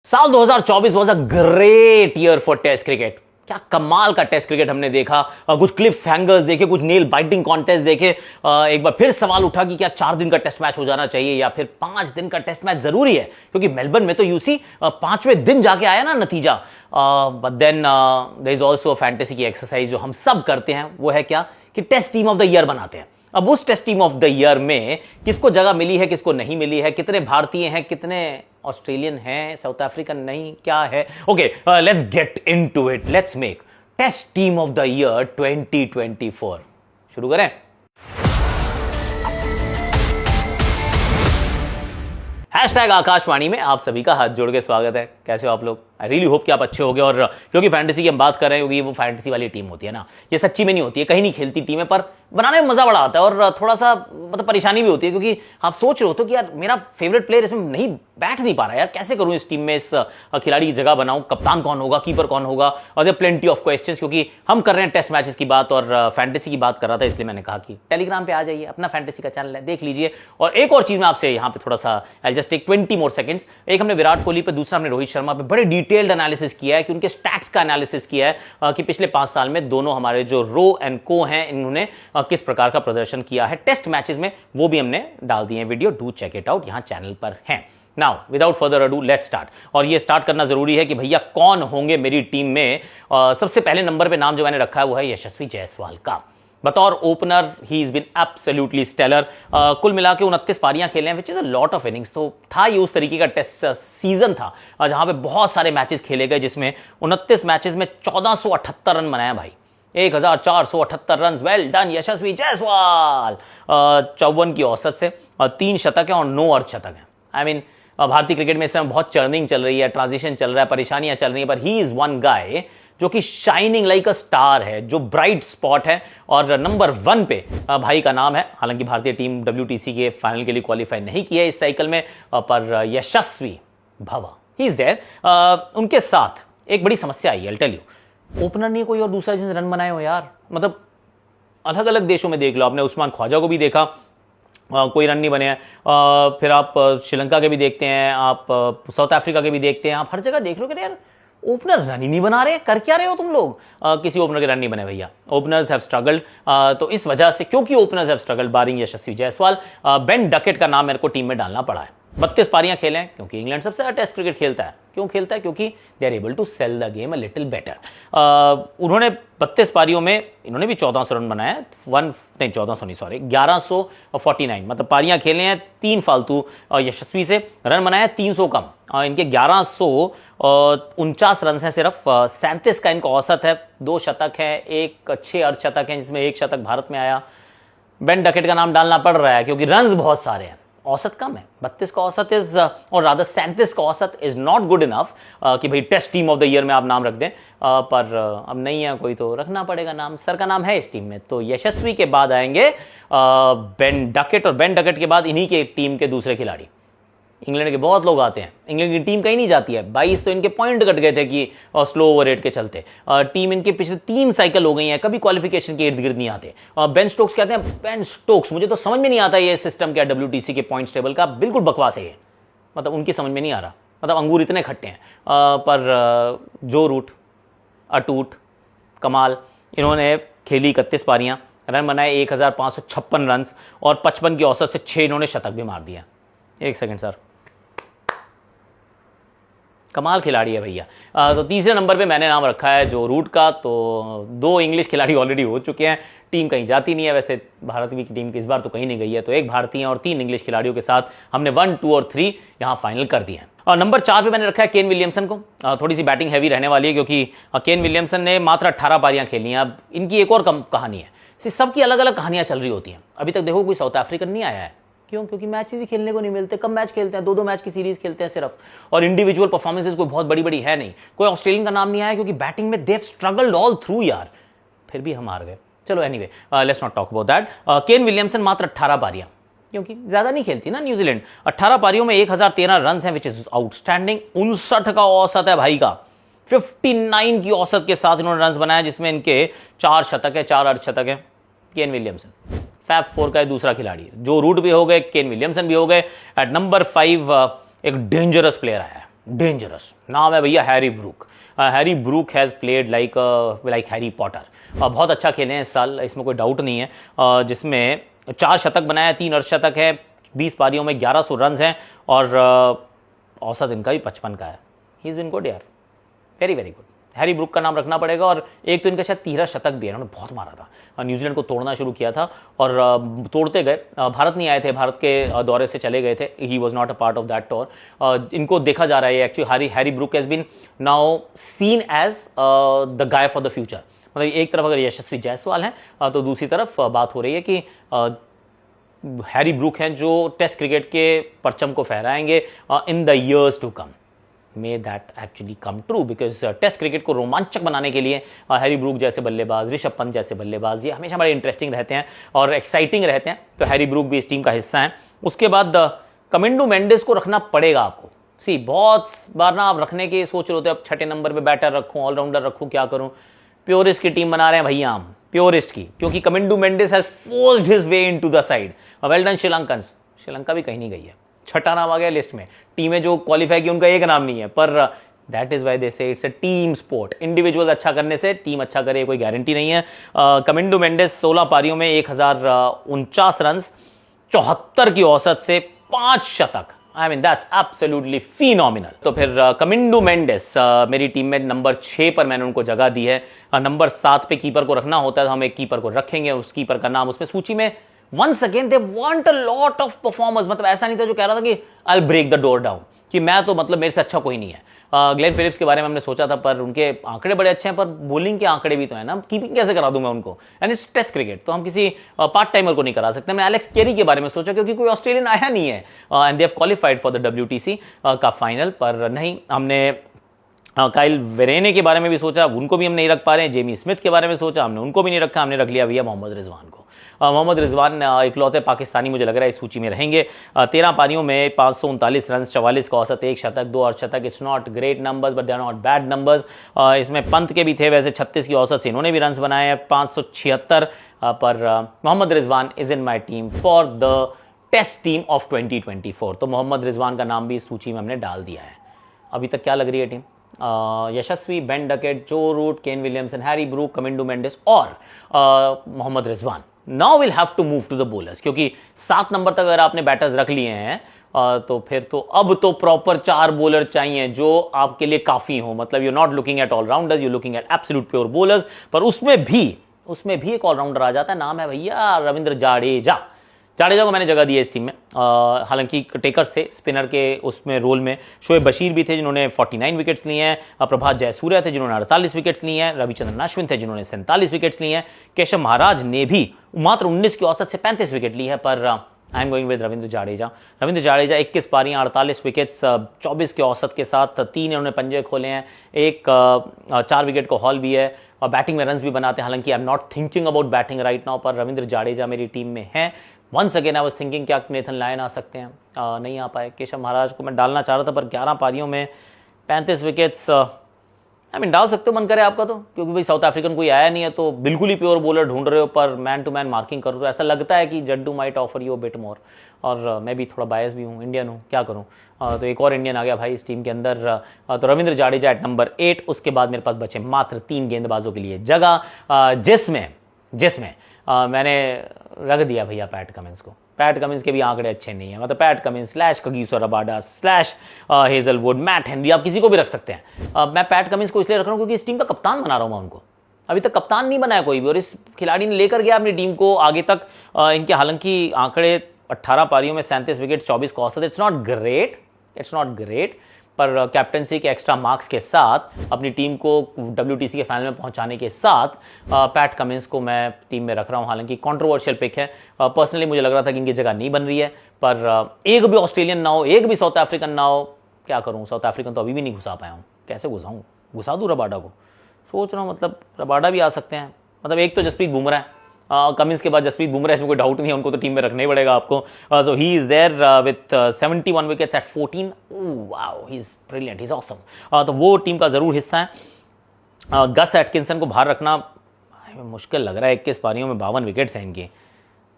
साल 2024 was a great year for test cricket. क्या कमाल का टेस्ट क्रिकेट हमने देखा। कुछ क्लिफ हैंगर्स देखे, कुछ नेल बाइटिंग कॉन्टेस्ट देखे। एक बार फिर सवाल उठा कि क्या 4 दिन का टेस्ट मैच हो जाना चाहिए या फिर 5 दिन का टेस्ट मैच जरूरी है, क्योंकि मेलबर्न में तो यूसी 5वें दिन जाके आया ना नतीजा। But then there is also a fantasy की एक्सरसाइज जो हम सब करते हैं, वो है क्या कि test team of the year बनाते हैं। अब उस test team of the year में किसको जगह मिली है, किसको नहीं मिली है, कितने भारतीय हैं, कितने ऑस्ट्रेलियन हैं, साउथ अफ्रीकन नहीं, क्या है। Okay, let's get into it. Let's make test team of the year 2024। शुरू करें। हैशटैग आकाशवाणी में आप सभी का हाथ जोड़ के स्वागत है। कैसे हो आप लोग? आई रियली होप कि आप अच्छे होगे। और क्योंकि फैंटेसी की हम बात कर रहे हैं, क्योंकि वो फैंटेसी वाली टीम होती है ना, ये सच्ची में नहीं होती है, कहीं नहीं खेलती टीमें, पर बनाने में मजा बड़ा आता है और थोड़ा सा मतलब परेशानी भी होती है, क्योंकि आप सोच रहे हो तो कि यार मेरा फेवरेट प्लेयर इसमें नहीं बैठ नहीं पा रहा है, यार कैसे करूं इस टीम में, इस खिलाड़ी की जगह बनाऊं, कप्तान कौन होगा, कीपर कौन होगा, और देयर प्लेंटी ऑफ क्वेश्चंस। क्योंकि हम कर रहे हैं टेस्ट मैचेस की बात और फैंटेसी की बात कर रहा था, इसलिए मैंने कहा कि टेलीग्राम पे आ जाइए, अपना फैंटेसी का चैनल है, देख लीजिए। और एक और चीज मैं आपसे यहाँ पे थोड़ा सा I just take 20 more seconds. एक हमने विराट कोहली पे, दूसरा हमने रोहित शर्मा पे बड़े डिटेल्ड एनालिसिस किया है, कि उनके स्टैट्स का एनालिसिस किया है कि पिछले 5 साल में दोनों हमारे जो रो एंड को हैं, इन्होंने किस प्रकार का प्रदर्शन किया है टेस्ट मैचेस में, वो भी हमने डाल दिए हैं video. Do check it out, यहां चैनल पर है। Now without further ado let's start. और ये स्टार्ट करना जरूरी है कि भैया कौन होंगे मेरी टीम में। सबसे पहले नंबर पे नाम जो मैंने रखा है वो है यशस्वी जायसवाल का। बतौर opener he is been absolutely stellar. कुल मिला के 29 पारियां खेले हैं, which is a lot of innings. तो था ये उस तरीके का टेस्ट सीजन था जहां पे बहुत सारे मैचेस खेले गए, जिसमें 29 मैचेस में 1478 रन बनाया भाई, 1478 रन। वेल डन यशस्वी जायसवाल। 54 की औसत से 3 शतक है और 9 अर्धशतक है। आई मीन भारतीय क्रिकेट में इस समय बहुत चर्निंग चल रही है, ट्रांजिशन चल रहा है, परेशानियां चल रही हैं, पर ही इज वन गाय जो कि शाइनिंग लाइक अ स्टार है, जो ब्राइट स्पॉट है। और नंबर 1 पे भाई का नाम है। हालांकि भारतीय टीम WTC के फाइनल के लिए क्वालिफाई नहीं किया है इस साइकिल में, पर यशस्वी भवा ही इज देयर। उनके साथ एक बड़ी समस्या आई है, आई टेल यू। ओपनर नहीं कोई और दूसरा जिसने रन बनाए हो यार। मतलब अलग अलग देशों में देख लो, आपने उस्मान ख्वाजा को भी देखा, कोई रन नहीं बने हैं। फिर आप श्रीलंका के भी देखते हैं, आप साउथ अफ्रीका के भी देखते हैं, आप हर जगह देख रहे हो कि यार ओपनर रन ही नहीं बना रहे, कर क्या रहे हो तुम लोग। किसी ओपनर के रन नहीं बने भैया। Openers have struggled. तो इस वजह से, क्योंकि openers have struggled barring Yashasvi Jaiswal, Ben Duckett का नाम मेरे को टीम में डालना पड़ा है। 32 पारियां खेले हैं, क्योंकि इंग्लैंड सबसे ज्यादा टेस्ट क्रिकेट खेलता है। क्यों खेलता है? क्योंकि they are able to sell the game a little better. उन्होंने 32 पारियों में इन्होंने भी 1400 रन बनाया, 1149, मतलब पारियां खेले हैं 3 फालतू। यशस्वी से रन बनाया 300 कम, इनके 1149 रन है सिर्फ। 37 का इनका औसत है, 2 शतक है, 6 अर्धशतक है, जिसमें 1 शतक भारत में आया। बेन डकेट का नाम डालना पड़ रहा है क्योंकि रन्स बहुत सारे हैं, औसत कम है। 32 का औसत इज, और रादर 37 का औसत इज नॉट गुड इनफ कि भाई test team of the year में आप नाम रख दें। पर अब नहीं है कोई तो रखना पड़ेगा नाम, सर का नाम है इस टीम में। तो यशस्वी के बाद आएंगे बेन डकेट, और बेन डकेट के बाद इन्हीं के टीम के दूसरे खिलाड़ी। इंग्लैंड के बहुत लोग आते हैं, इंग्लैंड की टीम कहीं नहीं जाती है। 22 तो इनके पॉइंट कट गए थे कि स्लो ओवर रेट के चलते। टीम इनके पिछले 3 साइकिल हो गई हैं, कभी क्वालिफिकेशन के इर्द गिर्द नहीं आते। बेन स्टोक्स कहते हैं, बेन स्टोक्स, मुझे तो समझ में नहीं आता ये सिस्टम क्या WTC के पॉइंट्स टेबल का, बिल्कुल बकवास है ये। मतलब उनकी समझ में नहीं आ रहा, मतलब अंगूर इतने खट्टे हैं। पर जो रूट, अटूट, कमाल, इन्होंने खेली 31 पारियां, रन बनाए 1556 रन, और 55 की औसत से 6 इन्होंने शतक भी मार दिया। एक सेकंड सर, कमाल खिलाड़ी है भैया। तो तीसरे नंबर पे मैंने नाम रखा है जो रूट का। तो 2 इंग्लिश खिलाड़ी ऑलरेडी हो चुके हैं, टीम कहीं जाती नहीं है। वैसे भारत की टीम की इस बार तो कहीं नहीं गई है। तो 1 भारतीय और 3 इंग्लिश खिलाड़ियों के साथ हमने 1, 2 और 3 यहाँ फाइनल कर दिए हैं। और नंबर 4 पे मैंने रखा है केन विलियमसन को। थोड़ी सी बैटिंग हैवी रहने वाली है, क्योंकि केन विलियमसन ने मात्र 18 पारियां खेली हैं। अब इनकी एक और कहानी है, सबकी अलग अलग कहानियां चल रही होती हैं। अभी तक देखो कोई साउथ अफ्रीकन नहीं आया है। क्यों? क्योंकि मैचेस ही खेलने को नहीं मिलते, कम मैच खेलते हैं, 2-2 मैच की सीरीज खेलते हैं सिर्फ, और इंडिविजुअल परफॉर्मेंसेस कोई बहुत बड़ी बड़ी है नहीं। कोई ऑस्ट्रेलियन का नाम नहीं आया, क्योंकि बैटिंग में देव स्ट्रगल्ड ऑल थ्रू यार, फिर भी हम हार गए। चलो anyway, let's not talk about that. Kane Williamson मात्र 18 पारियां, क्योंकि ज्यादा नहीं खेलती ना न्यूजीलैंड। 18 पारियों में 1013 रन हैं, विच इज आउटस्टैंडिंग। 59 का औसत है भाई का, 59 की औसत के साथ इन्होंने रन बनाया, जिसमें इनके 4 शतक है, 4 अर्धशतक है। केन विलियमसन फैब 4 का दूसरा खिलाड़ी है। जो रूट भी हो गए, केन विलियमसन भी हो गए। एट नंबर 5 एक डेंजरस प्लेयर आया है, डेंजरस नाम है भैया Harry Brook. Harry Brook has played like Harry Potter. बहुत अच्छा खेले हैं इस साल, इसमें कोई डाउट नहीं है। जिसमें 4 शतक बनाया, 3 अर्धशतक है, 20 पारियों में 1100 रन हैं और औसत इनका भी 55 का है। ही इज़ बिन गुड यार, very very good. Harry Brook का नाम रखना पड़ेगा। और एक तो इनका शायद 13 शतक भी है, इन्होंने बहुत मारा था, न्यूजीलैंड को तोड़ना शुरू किया था और तोड़ते गए। भारत नहीं आए थे, भारत के दौरे से चले गए थे, he was not a part of that tour. इनको देखा जा रहा है actually, Harry Brook has been now seen as the guy for the future. मतलब एक तरफ अगर यशस्वी जायसवाल हैं तो दूसरी तरफ बात हो रही है कि हैरी ब्रूक हैं जो टेस्ट क्रिकेट के परचम को फहराएंगे in the years to come. May that actually come true, because test cricket को रोमांचक बनाने के लिए हैरी ब्रूक जैसे बल्लेबाज, ऋषभ पंत जैसे बल्लेबाज, ये हमेशा बड़े इंटरेस्टिंग रहते हैं और एक्साइटिंग रहते हैं। तो हैरी ब्रूक भी इस टीम का हिस्सा हैं। उसके बाद कमिंडो मेंडिस को रखना पड़ेगा आपको। सी बहुत बार ना आप रखने की सोच रहे होते हैं, अब 6ठे नंबर पे बैटर रखूं, ऑलराउंडर रखूं, क्या करूं। प्योरिस्ट की टीम बना रहे हैं भैया हम, प्योरिस्ट की, क्योंकि Kamindu Mendis has forced his way into the side. Well done Sri Lankans. Sri Lanka भी कहीं नहीं गई है, 6ठा नाम आ गया लिस्ट में। टीमें जो क्वालिफाई की उनका एक नाम नहीं है, पर दैट इज वाई दे से it's a team sport. Individual अच्छा करने से टीम अच्छा करे कोई गारंटी नहीं है। कमिंडो मेंडिस 16 पारियों में 1049 रन, 74 की औसत से 5 शतक। I mean that's absolutely phenomenal. तो फिर कमिंडो मेंडिस मेरी टीम में नंबर 6 पर मैंने उनको जगह दी है। नंबर 7 पे कीपर को रखना होता है तो हम एक कीपर को रखेंगे, उस कीपर का नाम उसमें सूची में once again they want a lot of performers। मतलब ऐसा नहीं था जो कह रहा था कि I'll break the door down, कि मैं तो मतलब मेरे से अच्छा कोई नहीं है। ग्लेन फिलिप्स के बारे में हमने सोचा था, पर उनके आंकड़े बड़े अच्छे हैं, पर बॉलिंग के आंकड़े भी तो है ना, कीपिंग कैसे करा दूं मैं उनको। एंड इट्स टेस्ट क्रिकेट, तो हम किसी पार्ट टाइमर को नहीं करा सकते। मैंने एलेक्स केरी के बारे में सोचा क्योंकि कोई ऑस्ट्रेलियन आया नहीं है and they have qualified for the WTC का फाइनल, पर नहीं। हमने काइल वेरेने के बारे में भी सोचा, उनको भी हम नहीं रख पा रहे हैं। जेमी स्मिथ के बारे में सोचा, हमने उनको भी नहीं रखा, हमने रख लिया भैया मोहम्मद रिजवान को। मोहम्मद रिजवान इकलौते पाकिस्तानी मुझे लग रहा है इस सूची में रहेंगे। 13 पारियों में 539 रन, 44 का औसत, 1 शतक, 2 अर्धशतक। It's not great numbers but they are not bad numbers. इसमें पंत के भी थे वैसे, 36 की औसत से इन्होंने भी रन बनाए हैं, 576। पर Mohammad Rizwan is in my team for the test team of 2024। तो मोहम्मद रिजवान का नाम भी इस सूची में हमने डाल दिया है। अभी तक क्या लग रही है team? Yashasvi, Ben Duckett, Joe Root, Kane Williamson, Harry Brook, Kamindu Mendis और Mohammad Rizwan. Now will have to move to the bowlers, क्योंकि 7 नंबर तक अगर आपने बैटर्स रख लिए हैं तो फिर तो अब तो प्रॉपर 4 बॉलर चाहिए जो आपके लिए काफी हो। मतलब you not looking at allrounders, you looking at absolute pure bowlers. पर उसमें भी एक ऑलराउंडर आ जाता है, नाम है भैया रविंद्र जाडेजा। जाडेजा को मैंने जगह दी है इस टीम में। हालांकि टेकर्स थे स्पिनर के उसमें रोल में, शोएब बशीर भी थे जिन्होंने 49 विकेट्स लिए हैं, प्रभात जयसूर्या थे जिन्होंने 48 विकेट्स लिए हैं, रविचंद्रन अश्विन थे जिन्होंने 47 विकेट्स लिए हैं, केशव महाराज ने भी मात्र 19 की औसत से 35 विकेट ली है। पर I am going with Ravindra Jadeja. 21 पारियां, 48 wickets, 24 के औसत के साथ 3 इन्होंने पंजे खोले हैं, 4 विकेट को हॉल भी है और बैटिंग में रन्स भी बनाते हैं। हालांकि I am not thinking about batting right now, पर रविंद्र जाडेजा मेरी टीम में है। Once again I was thinking क्या नेथन लायन आ सकते हैं, नहीं आ पाए। केशव महाराज को मैं डालना चाह रहा था, पर 11 पारियों में 35 विकेट्स, आई मीन डाल सकते हो मन करे आपका तो, क्योंकि भाई साउथ अफ्रीकन कोई आया नहीं है तो बिल्कुल ही प्योर बॉलर ढूंढ रहे हो, पर मैन टू मैन मार्किंग करो तो ऐसा लगता है कि Jaddu might offer you bit more. और मैं भी थोड़ा बायस भी हूँ, इंडियन हूँ, क्या करूँ। तो एक और इंडियन आ गया भाई इस टीम के अंदर, तो रविंद्र जाडेजा एट नंबर 8। उसके बाद मेरे पास बचे मात्र 3 गेंदबाजों के लिए जगह, जिसमें मैंने रख दिया भैया पैट कमिंस को। पैट कमिंस के भी आंकड़े अच्छे नहीं है, मतलब PAT Cummins slash Kagiso Rabada slash Hazlewood, Matt Henry, आप किसी को भी रख सकते हैं। मैं पैट कमिंस को इसलिए रख रहा हूँ क्योंकि इस टीम का कप्तान बना रहा हूँ मैं उनको। अभी तक कप्तान नहीं बनाया कोई भी, और इस खिलाड़ी ने लेकर गया अपनी टीम को आगे तक। इनके हालांकि आंकड़े 18 पारियों में 37 विकेट, 24 का औसत। इट्स नॉट ग्रेट, पर कैप्टनसी के एक्स्ट्रा मार्क्स के साथ अपनी टीम को WTC के फाइनल में पहुंचाने के साथ पैट कमिंस को मैं टीम में रख रहा हूं। हालांकि कंट्रोवर्शियल पिक है, पर्सनली मुझे लग रहा था कि इनकी जगह नहीं बन रही है, पर एक भी ऑस्ट्रेलियन ना हो, एक भी साउथ अफ्रीकन ना हो, क्या करूं। साउथ अफ्रीकन तो अभी भी नहीं घुसा पाया हूं, कैसे घुसा दूं रबाडा को, सोच रहा हूं। मतलब रबाडा भी आ सकते हैं, मतलब एक तो जसप्रीत बुमराह है, कमिंस के बाद जसप्रीत बुमराह, इसमें कोई डाउट नहीं है, उनको तो टीम में रखना ही पड़ेगा आपको। So he is there with 71 wickets at 14। Wow, he is brilliant, he is awesome. तो वो टीम का जरूर हिस्सा है। गस एटकिंसन को बाहर रखना मुश्किल लग रहा है, 21 पारियों में 52 विकेट्स हैं इनकी।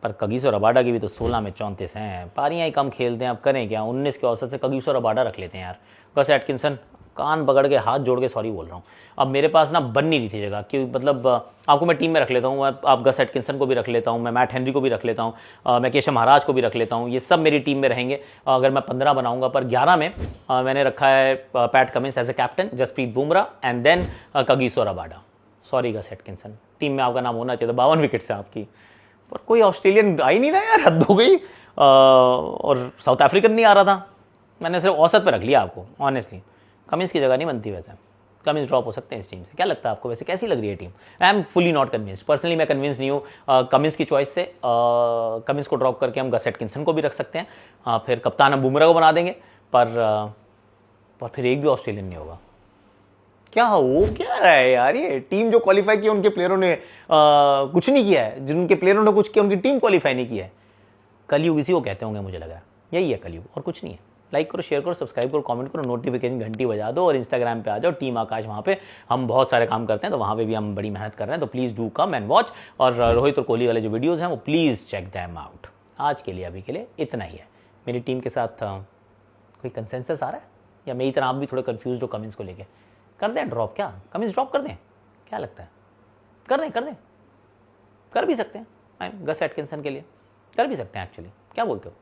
पर कगिसो रबाडा की भी तो 16 में 34 हैं, पारियाँ ही कम खेलते हैं, अब करें क्या। 19 के औसत से कगिसो रबाडा रख लेते हैं यार। गस एटकिंसन, कान पकड़ के हाथ जोड़ के सॉरी बोल रहा हूँ, अब मेरे पास ना बन नहीं रही थी जगह, कि मतलब आपको मैं टीम में रख लेता हूँ, आप गस एटकिंसन को भी रख लेता हूँ, मैं मैट हेनरी को भी रख लेता हूँ, मैं केशव महाराज को भी रख लेता हूँ, ये सब मेरी टीम में रहेंगे अगर मैं 15 बनाऊंगा। पर 11 में मैंने रखा है Pat Cummins as a captain, Jasprit Bumrah and then Kagiso Rabada. Sorry Gus Atkinson, team में आपका नाम होना चाहिए था, 52 विकेट से आपकी, पर कोई ऑस्ट्रेलियन आ ही नहीं रहा यार, हद हो गई। और साउथ अफ्रीकन नहीं आ रहा था, मैंने सिर्फ औसत पे रख लिया आपको ऑनेस्टली। कमिंस की जगह नहीं बनती वैसे, कमिंस ड्रॉप हो सकते हैं इस टीम से। क्या लगता है आपको वैसे, कैसी लग रही है team? I am fully not convinced, personally मैं कन्विंस नहीं हूँ कमिंस की चॉइस से। कमिंस को ड्रॉप करके हम गस एटकिंसन को भी रख सकते हैं, फिर कप्तान हम बुमराह को बना देंगे, पर फिर एक भी ऑस्ट्रेलियन नहीं होगा। क्या हो क्या रहा है यार, ये टीम जो क्वालिफाई किया उनके प्लेयरों ने कुछ नहीं किया है, जिनके प्लेयरों ने कुछ किया उनकी टीम क्वालिफाई नहीं किया है। कलयुग इसी को कहते होंगे, मुझे लग रहा है यही है कलयुग, और कुछ नहीं है। लाइक करो, शेयर करो, सब्सक्राइब करो, कमेंट करो, नोटिफिकेशन घंटी बजा दो, और इंस्टाग्राम पे आ जाओ, टीम आकाश, वहाँ पे हम बहुत सारे काम करते हैं, तो वहाँ पे भी हम बड़ी मेहनत कर रहे हैं, तो please do come and watch. और रोहित और कोहली वाले जो वीडियोज़ हैं वो प्लीज़ चेक दैम आउट। आज के लिए, अभी के लिए इतना ही है। मेरी टीम के साथ कोई कंसेंसस आ रहा है, या मेरी तरह आप भी थोड़े कन्फ्यूज हो कमिंस को लेके? कर दें ड्रॉप, क्या कमिंस ड्रॉप कर दें? क्या लगता है, कर दें? कर भी सकते हैं, गस एटकिंसन के लिए कर भी सकते हैं एक्चुअली, क्या बोलते हो?